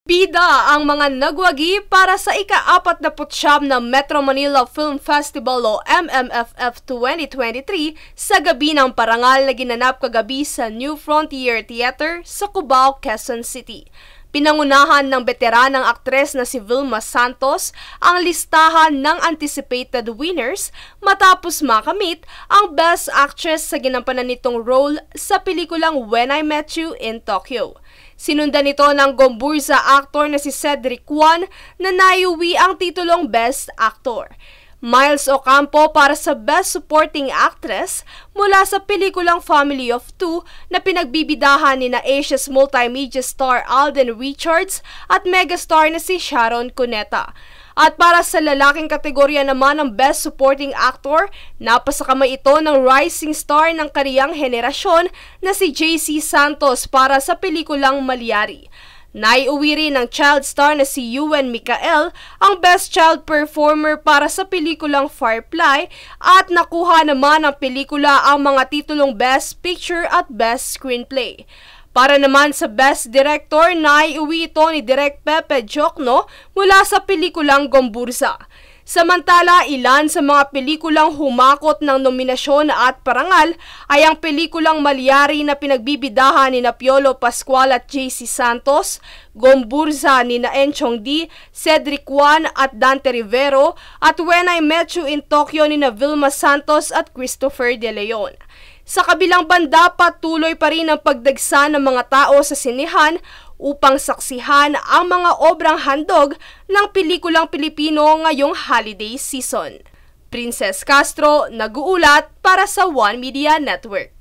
Bida ang mga nagwagi para sa ika-49 na Metro Manila Film Festival o MMFF 2023 sa gabi ng parangal na ginanap kagabi sa New Frontier Theater sa Cubao, Quezon City. Pinangunahan ng veteranang aktres na si Vilma Santos ang listahan ng anticipated winners matapos makamit ang Best Actress sa ginampanan nitong role sa pelikulang When I Met You in Tokyo. Sinundan nito ng Gomburza actor na si Cedric Juan na naiuwi ang titulong Best Actor. Miles Ocampo para sa Best Supporting Actress mula sa pelikulang Family of Two na pinagbibidahan ni na Asia's multimedia star Alden Richards at megastar na si Sharon Cuneta. At para sa lalaking kategorya naman ng Best Supporting Actor, napasakamay ito ng rising star ng kaniyang henerasyon na si JC Santos para sa pelikulang Malyari. Naiuwi rin ng child star na si Ewan Micael ang Best Child Performer para sa pelikulang Firefly at nakuha naman ng pelikula ang mga titulong Best Picture at Best Screenplay. Para naman sa Best Director, naiuwi ito ni Direk Pepe Jokno mula sa pelikulang Gomburza. Samantala, ilan sa mga pelikulang humakot ng nominasyon at parangal ay ang pelikulang Malyari na pinagbibidahan ni Piolo Pascual at JC Santos, Gomburza ni Enchong D, Cedric Juan at Dante Rivero, at When I Met You in Tokyo ni Vilma Santos at Christopher De Leon. Sa kabilang banda, patuloy pa rin ang pagdagsa ng mga tao sa sinehan upang saksihan ang mga obrang handog ng pelikulang Pilipino ngayong holiday season. Princess Castro, nag-uulat para sa One Media Network.